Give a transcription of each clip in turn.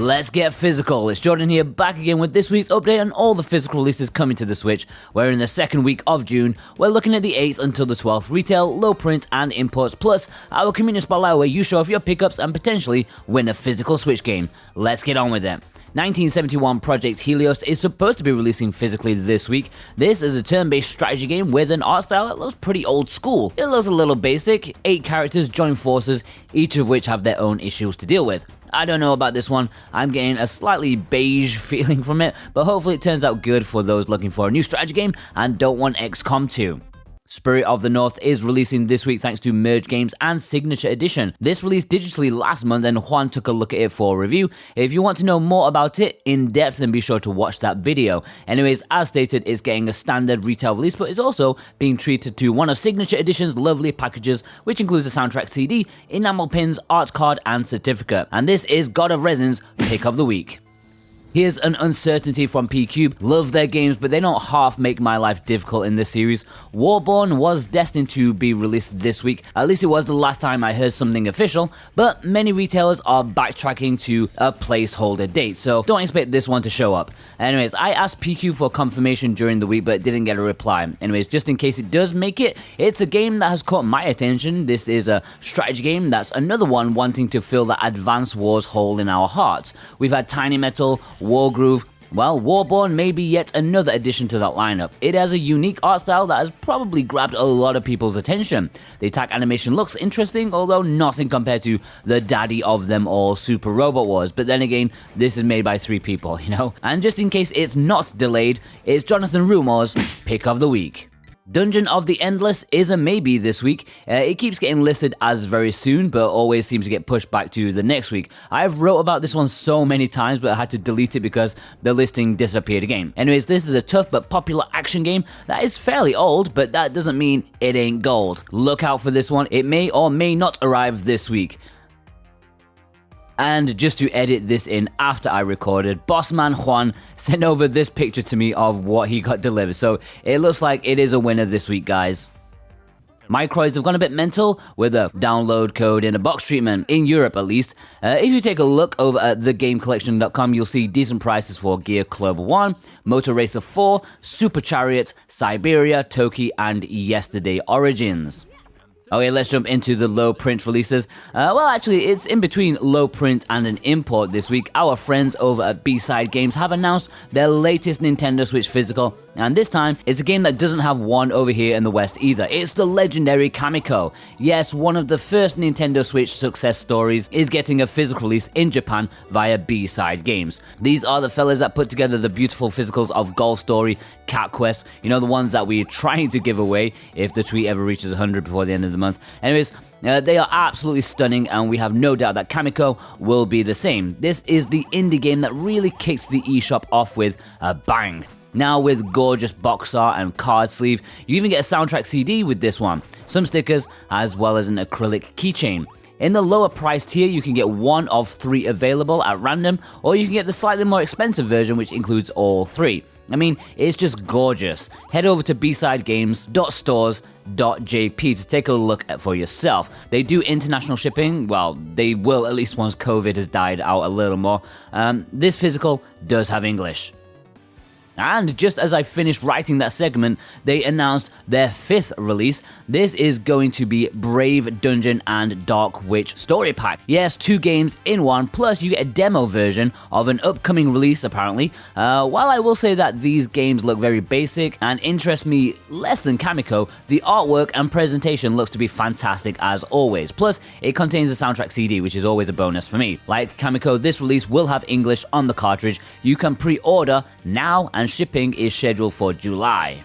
Let's get physical. It's Jordan here, back again with this week's update on all the physical releases coming to the Switch. We're in the second week of June. We're looking at the 8th until the 12th retail, low print and imports, plus our community spotlight where you show off your pickups and potentially win a physical Switch game. Let's get on with it. 1971 Project Helios is supposed to be releasing physically this week. This is a turn-based strategy game with an art style that looks pretty old school. It looks a little basic, 8 characters join forces, each of which have their own issues to deal with. I don't know about this one, I'm getting a slightly beige feeling from it, but hopefully it turns out good for those looking for a new strategy game and don't want XCOM 2. Spirit of the North is releasing this week thanks to Merge Games and Signature Edition. This released digitally last month and Juan took a look at it for a review. If you want to know more about it in depth, then be sure to watch that video. Anyways, as stated, it's getting a standard retail release, but is also being treated to one of Signature Edition's lovely packages, which includes a soundtrack CD, enamel pins, art card, and certificate. And this is God of Resin's Pick of the Week. Here's an uncertainty from P-Cube. Love their games, but they don't half make my life difficult in this series. Warborn was destined to be released this week. At least it was the last time I heard something official, but many retailers are backtracking to a placeholder date, so don't expect this one to show up. Anyways, I asked P-Cube for confirmation during the week, but didn't get a reply. Anyways, just in case it does make it, it's a game that has caught my attention. This is a strategy game that's another one wanting to fill the Advance Wars hole in our hearts. We've had Tiny Metal, Wargroove. Well, Warborn may be yet another addition to that lineup. It has a unique art style that has probably grabbed a lot of people's attention. The attack animation looks interesting, although nothing compared to the daddy of them all, Super Robot Wars. But then again, this is made by 3 people, you know? And just in case it's not delayed, it's Jonathan Rumor's Pick of the Week. Dungeon of the Endless is a maybe this week. It keeps getting listed as very soon, but always seems to get pushed back to the next week. I've wrote about this one so many times, but I had to delete it because the listing disappeared again. Anyways, this is a tough but popular action game that is fairly old, but that doesn't mean it ain't gold. Look out for this one. It may or may not arrive this week. And just to edit this in after I recorded, Bossman Juan sent over this picture to me of what he got delivered. So it looks like it is a winner this week, guys. Microids have gone a bit mental with a download code in a box treatment, in Europe at least. If you take a look over at thegamecollection.com, you'll see decent prices for Gear Club 1, Motor Racer 4, Super Chariots, Siberia, Toki, and Yesterday Origins. Okay, let's jump into the low print releases. Well, actually, it's in between low print and an import this week. Our friends over at B-Side Games have announced their latest Nintendo Switch physical, and this time, it's a game that doesn't have one over here in the West either. It's the legendary Kamiko. Yes, one of the first Nintendo Switch success stories is getting a physical release in Japan via B-Side Games. These are the fellas that put together the beautiful physicals of Golf Story, Cat Quest, you know, the ones that we're trying to give away if the tweet ever reaches 100 before the end of the month. Anyways, they are absolutely stunning, and we have no doubt that Kamiko will be the same. This is the indie game that really kicks the eShop off with a bang. Now with gorgeous box art and card sleeve, you even get a soundtrack CD with this one, some stickers, as well as an acrylic keychain. In the lower price tier, you can get one of 3 available at random, or you can get the slightly more expensive version, which includes all 3. I mean, it's just gorgeous. Head over to bsidegames.stores.jp to take a look at for yourself. They do international shipping. Well, they will at least once COVID has died out a little more. This physical does have English. And just as I finished writing that segment, they announced their 5th release. This is going to be Brave Dungeon and Dark Witch Story Pack. Yes, 2 games in one, plus you get a demo version of an upcoming release apparently. While I will say that these games look very basic and interest me less than Kamiko, the artwork and presentation looks to be fantastic as always. Plus, it contains a soundtrack CD, which is always a bonus for me. Like Kamiko, this release will have English on the cartridge. You can pre-order now, and shipping is scheduled for July.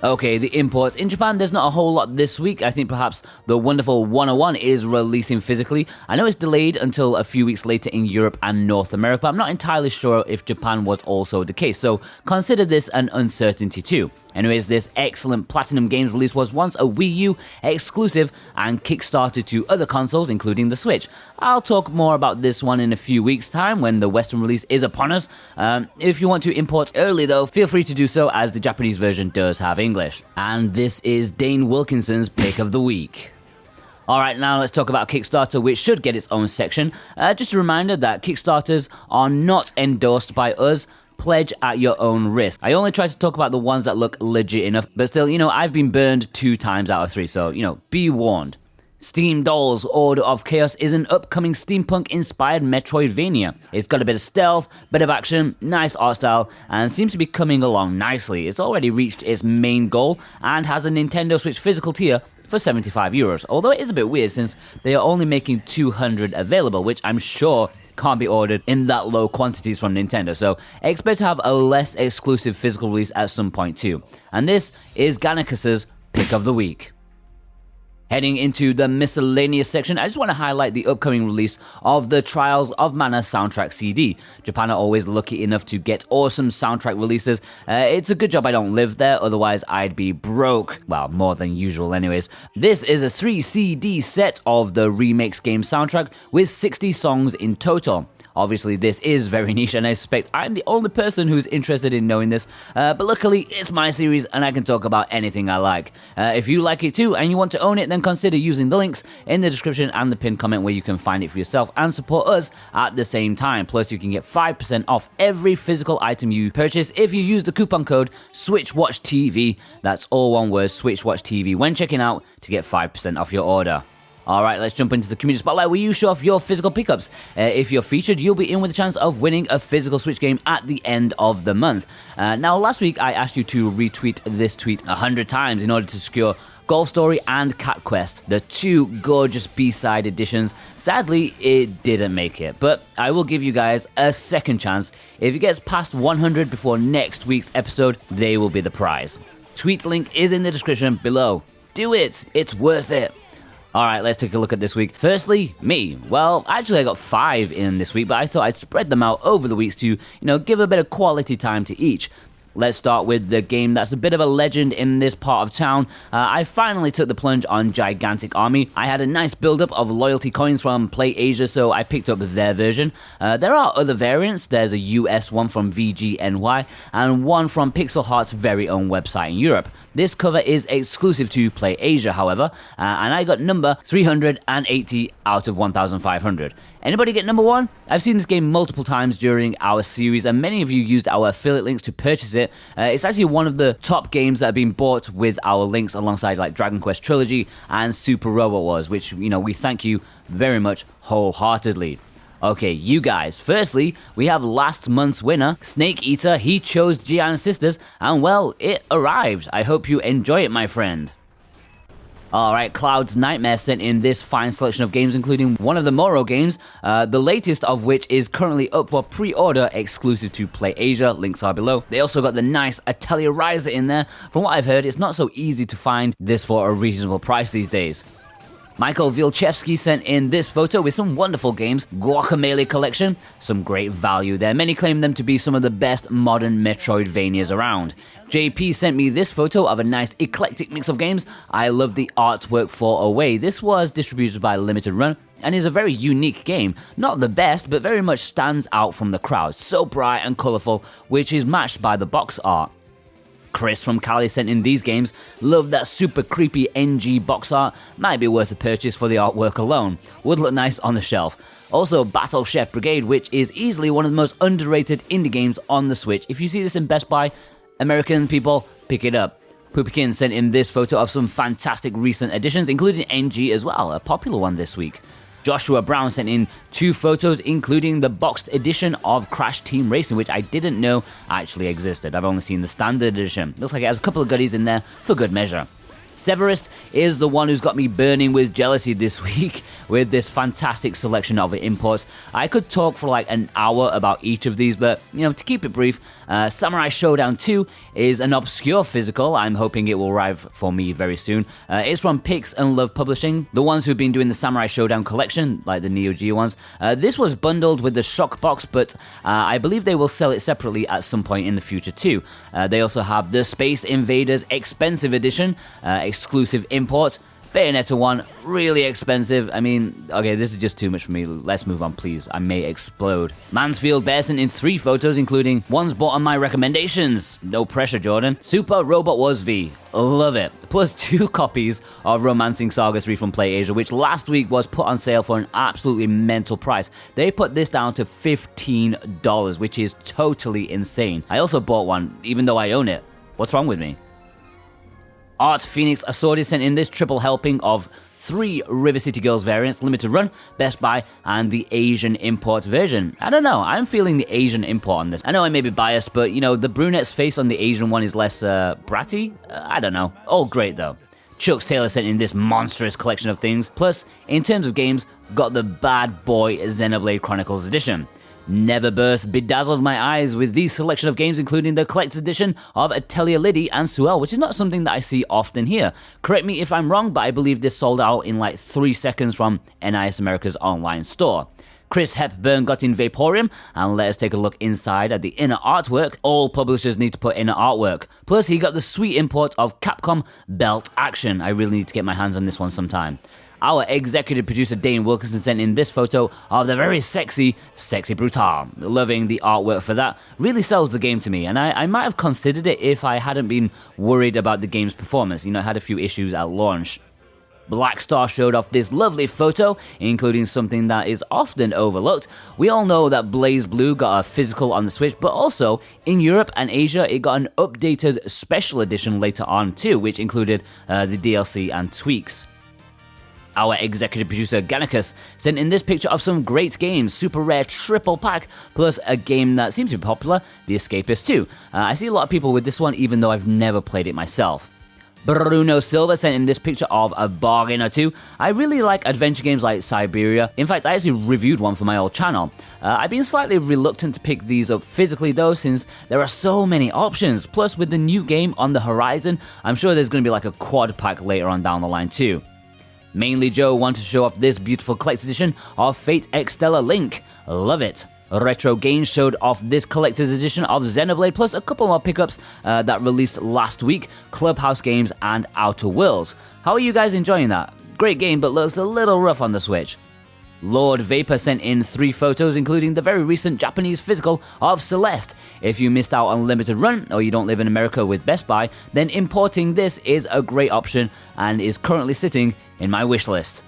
Okay, the imports. In Japan, there's not a whole lot this week. I think perhaps the wonderful 101 is releasing physically. I know it's delayed until a few weeks later in Europe and North America, but I'm not entirely sure if Japan was also the case, so consider this an uncertainty too. Anyways, this excellent Platinum Games release was once a Wii U exclusive and kickstarted to other consoles, including the Switch. I'll talk more about this one in a few weeks' time when the Western release is upon us. If you want to import early though, feel free to do so, as the Japanese version does have English. And this is Dane Wilkinson's Pick of the Week. Alright, now let's talk about Kickstarter, which should get its own section. Just a reminder that Kickstarters are not endorsed by us. Pledge at your own risk. I only try to talk about the ones that look legit enough, but still, I've been burned 2 times out of 3, so, be warned. Steamdolls Order of Chaos is an upcoming steampunk-inspired Metroidvania. It's got a bit of stealth, bit of action, nice art style, and seems to be coming along nicely. It's already reached its main goal and has a Nintendo Switch physical tier for €75, although it is a bit weird since they are only making 200 available, which I'm sure can't be ordered in that low quantities from Nintendo, so expect to have a less exclusive physical release at some point too. And this is Gannicus's Pick of the Week. Heading into the Miscellaneous section, I just want to highlight the upcoming release of the Trials of Mana soundtrack CD. Japan are always lucky enough to get awesome soundtrack releases. It's a good job I don't live there, otherwise I'd be broke. Well, more than usual anyways. This is a 3 CD set of the Remakes game soundtrack with 60 songs in total. Obviously, this is very niche, and I suspect I'm the only person who's interested in knowing this, but luckily, it's my series, and I can talk about anything I like. If you like it too, and you want to own it, then consider using the links in the description and the pinned comment where you can find it for yourself and support us at the same time. Plus, you can get 5% off every physical item you purchase if you use the coupon code SwitchWatchTV. That's all one word, SwitchWatchTV, when checking out to get 5% off your order. Alright, let's jump into the community spotlight where you show off your physical pickups. If you're featured, you'll be in with a chance of winning a physical Switch game at the end of the month. Now, last week I asked you to retweet this tweet 100 times in order to secure Golf Story and Cat Quest, the 2 gorgeous B-side editions. Sadly, it didn't make it, but I will give you guys a second chance. If it gets past 100 before next week's episode, they will be the prize. Tweet link is in the description below. Do it! It's worth it! Alright, let's take a look at this week. Firstly, me. Well, actually I got 5 in this week, but I thought I'd spread them out over the weeks to, give a bit of quality time to each. Let's start with the game that's a bit of a legend in this part of town. I finally took the plunge on Gigantic Army. I had a nice build-up of loyalty coins from Play Asia, so I picked up their version. There are other variants. There's a US one from VGNY, and one from Pixel Heart's very own website in Europe. This cover is exclusive to Play Asia, however, and I got number 380 out of 1,500. Anybody get number 1? I've seen this game multiple times during our series, and many of you used our affiliate links to purchase it. It's actually one of the top games that have been bought with our links alongside like Dragon Quest Trilogy and Super Robot Wars, which, we thank you very much wholeheartedly. Okay, you guys. Firstly, we have last month's winner, Snake Eater. He chose Giant Sisters, and well, it arrived. I hope you enjoy it, my friend. Alright, Cloud's Nightmare sent in this fine selection of games, including one of the Moero games, the latest of which is currently up for pre-order exclusive to Play Asia. Links are below. They also got the nice Atelier Riser in there. From what I've heard, it's not so easy to find this for a reasonable price these days. Michael Vilchevsky sent in this photo with some wonderful games. Guacamelee Collection, some great value there. Many claim them to be some of the best modern Metroidvanias around. JP sent me this photo of a nice eclectic mix of games. I love the artwork for Away. This was distributed by Limited Run and is a very unique game. Not the best, but very much stands out from the crowd. So bright and colourful, which is matched by the box art. Chris from Cali sent in these games. Love that super creepy NG box art. Might be worth a purchase for the artwork alone. Would look nice on the shelf. Also, Battle Chef Brigade, which is easily one of the most underrated indie games on the Switch. If you see this in Best Buy, American people, pick it up. Poopykin sent in this photo of some fantastic recent additions, including NG as well, a popular one this week. Joshua Brown sent in 2 photos, including the boxed edition of Crash Team Racing, which I didn't know actually existed. I've only seen the standard edition. Looks like it has a couple of goodies in there for good measure. Severist is the one who's got me burning with jealousy this week with this fantastic selection of imports. I could talk for like an hour about each of these, but to keep it brief, Samurai Showdown 2 is an obscure physical. I'm hoping it will arrive for me very soon. It's from Pix and Love Publishing, the ones who've been doing the Samurai Showdown collection, like the Neo Geo ones. This was bundled with the Shock Box, but I believe they will sell it separately at some point in the future too. They also have the Space Invaders Expensive Edition, exclusive import. Bayonetta 1, really expensive. I mean, okay, this is just too much for me. Let's move on, please. I may explode. Mansfield Bear sent in 3 photos, including ones bought on my recommendations. No pressure, Jordan. Super Robot Wars V. Love it. Plus 2 copies of Romancing Saga 3 from PlayAsia, which last week was put on sale for an absolutely mental price. They put this down to $15, which is totally insane. I also bought one, even though I own it. What's wrong with me? Art Phoenix Assorted sent in this triple helping of 3 River City Girls variants, limited run, Best Buy, and the Asian import version. I don't know, I'm feeling the Asian import on this. I know I may be biased, but you know, the brunette's face on the Asian one is less bratty? I don't know. All great though. Chuck's Taylor sent in this monstrous collection of things. Plus, in terms of games, got the bad boy Xenoblade Chronicles Edition. Neverburst bedazzled my eyes with these selection of games, including the collector's edition of Atelier Liddy and Suel, which is not something that I see often here. Correct me if I'm wrong, but I believe this sold out in like 3 seconds from NIS America's online store. Chris Hepburn got in Vaporium, and let us take a look inside at the inner artwork. All publishers need to put inner artwork. Plus, he got the sweet import of Capcom Belt Action. I really need to get my hands on this one sometime. Our executive producer Dane Wilkinson sent in this photo of the very sexy Brutal. Loving the artwork for that. Really sells the game to me, and I might have considered it if I hadn't been worried about the game's performance. You know, it had a few issues at launch. Black Star showed off this lovely photo, including something that is often overlooked. We all know that Blaze Blue got a physical on the Switch, but also in Europe and Asia, it got an updated special edition later on too, which included the DLC and tweaks. Our executive producer Gannicus sent in this picture of some great games, super rare triple pack, plus a game that seems to be popular, The Escapist 2. I see a lot of people with this one, even though I've never played it myself. Bruno Silva sent in this picture of a bargain or two. I really like adventure games like Siberia. In fact, I actually reviewed one for my old channel. I've been slightly reluctant to pick these up physically though, since there are so many options. Plus, with the new game on the horizon, I'm sure there's going to be like a quad pack later on down the line too. Mainly Joe wanted to show off this beautiful collector's edition of Fate Extella Link. Love it. Retro Games showed off this collector's edition of Xenoblade, plus a couple more pickups that released last week, Clubhouse Games and Outer Worlds. How are you guys enjoying that? Great game, but looks a little rough on the Switch. Lord Vapor sent in 3 photos, including the very recent Japanese physical of Celeste. If you missed out on limited run, or you don't live in America with Best Buy, then importing this is a great option and is currently sitting in my wish list.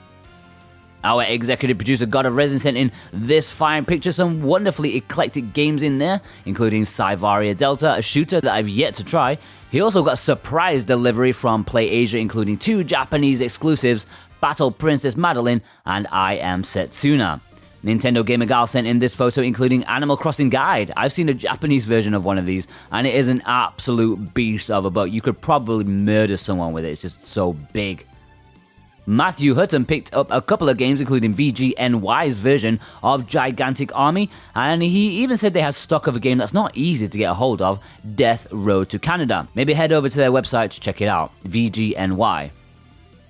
Our executive producer God of Resin sent in this fine picture, some wonderfully eclectic games in there, including Cyvaria Delta, a shooter that I've yet to try. He also got surprise delivery from PlayAsia, including 2 Japanese exclusives, Battle Princess Madeline and I Am Setsuna. Nintendo Gamer Gal sent in this photo, including Animal Crossing Guide. I've seen a Japanese version of one of these, and it is an absolute beast of a book. You could probably murder someone with it, it's just so big. Matthew Hutton picked up a couple of games, including VGNY's version of Gigantic Army, and he even said they had stock of a game that's not easy to get a hold of, Death Road to Canada. Maybe head over to their website to check it out, VGNY.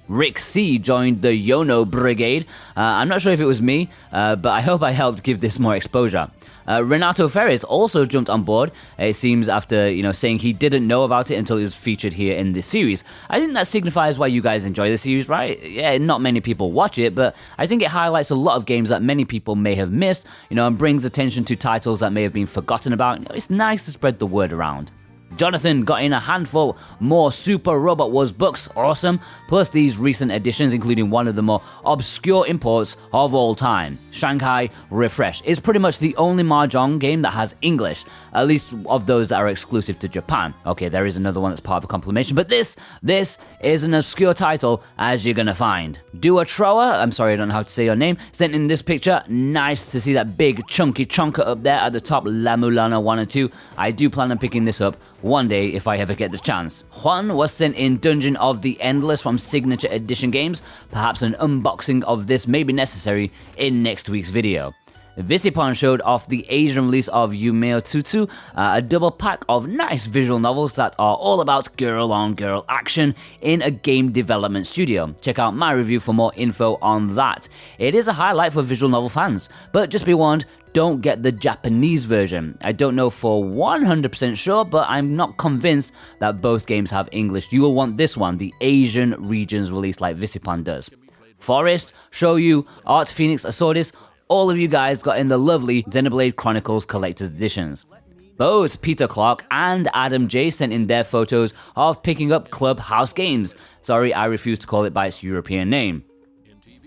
Rick C joined the Yono Brigade. I'm not sure if it was me, but I hope I helped give this more exposure. Renato Ferris also jumped on board, it seems, after saying he didn't know about it until it was featured here in this series. I think that signifies why you guys enjoy the series, right? Yeah, not many people watch it, but I think it highlights a lot of games that many people may have missed, and brings attention to titles that may have been forgotten about. It's nice to spread the word around. Jonathan got in a handful more Super Robot Wars books, awesome, plus these recent additions, including one of the more obscure imports of all time, Shanghai Refresh. It's pretty much the only Mahjong game that has English, at least of those that are exclusive to Japan. Okay, there is another one that's part of a compilation, but this is an obscure title, as you're gonna find. Duatroa, I'm sorry I don't know how to say your name, sent in this picture. Nice to see that big chunky chonker up there at the top, La Mulana 1 and 2. I do plan on picking this up one day if I ever get the chance. Juan was sent in Dungeon of the Endless from Signature Edition Games. Perhaps an unboxing of this may be necessary in next week's video. Visipon showed off the Asian release of Yumeo Tutu, a double pack of nice visual novels that are all about girl-on-girl action in a game development studio. Check out my review for more info on that. It is a highlight for visual novel fans, but just be warned, don't get the Japanese version. I don't know for 100% sure, but I'm not convinced that both games have English. You will want this one, the Asian regions release like Visipan does. Forest, Shoyu, Art Phoenix, Asordis, all of you guys got in the lovely Xenoblade Chronicles Collector's Editions. Both Peter Clark and Adam J sent in their photos of picking up Clubhouse Games. Sorry, I refuse to call it by its European name.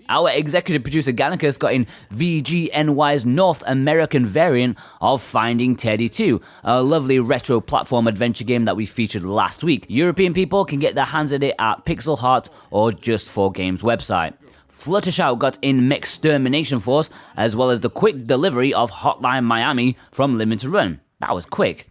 Our executive producer Gannicus got in VGNY's North American variant of Finding Teddy 2, a lovely retro platform adventure game that we featured last week. European people can get their hands on it at Pixel Heart or Just 4 Games website. Fluttershout got in Mextermination Force, as well as the quick delivery of Hotline Miami from Limited Run. That was quick.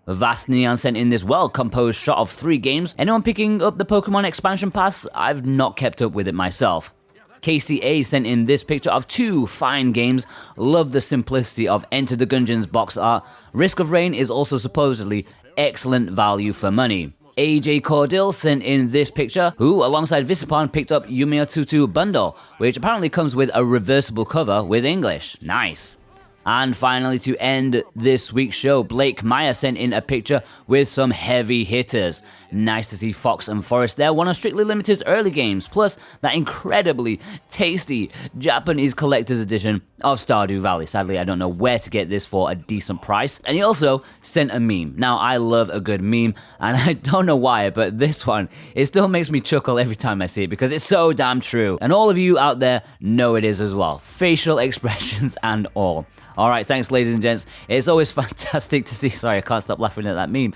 Vast Neon sent in this well-composed shot of 3 games. Anyone picking up the Pokemon expansion pass? I've not kept up with it myself. KCA sent in this picture of 2 fine games. Love the simplicity of Enter the Gungeons box art. Risk of Rain is also supposedly excellent value for money. AJ Cordill sent in this picture, who alongside Visipon picked up Yumiya Tutu Bundle, which apparently comes with a reversible cover with English. Nice. And finally, to end this week's show, Blake Meyer sent in a picture with some heavy hitters. Nice to see Fox and Forest there, one of Strictly Limited's early games, plus that incredibly tasty Japanese collector's edition of Stardew Valley. Sadly, I don't know where to get this for a decent price. And he also sent a meme. Now, I love a good meme, and I don't know why, but this one, it still makes me chuckle every time I see it, because it's so damn true. And all of you out there know it is as well. Facial expressions and all. Alright, thanks ladies and gents. It's always fantastic to see... Sorry, I can't stop laughing at that meme.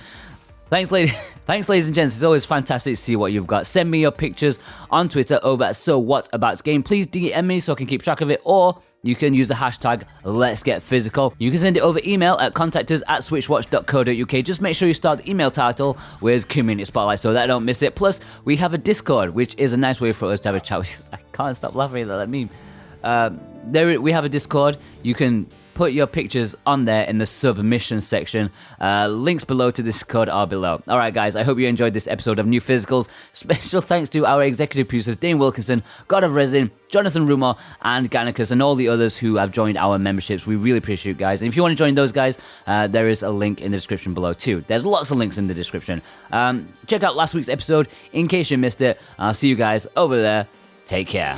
Thanks ladies and gents. It's always fantastic to see what you've got. Send me your pictures on Twitter over at SoWhatAboutGame. Please DM me so I can keep track of it, or you can use the hashtag Let'sGetPhysical. You can send it over email at contactors@switchwatch.co.uk. Just make sure you start the email title with Community Spotlight so that I don't miss it. Plus, we have a Discord, which is a nice way for us to have a chat. I can't stop laughing at that meme. We have a Discord. You can put your pictures on there in the submission section. Links below to Discord are below. Alright guys, I hope you enjoyed this episode of New Physicals. Special thanks to our executive producers Dane Wilkinson, God of Resin, Jonathan Rumor, and Gannicus, and all the others who have joined our memberships. We really appreciate you guys. And if you want to join those guys, there is a link in the description below too. There's lots of links in the description. Check out last week's episode in case you missed it. I'll see you guys over there. Take care.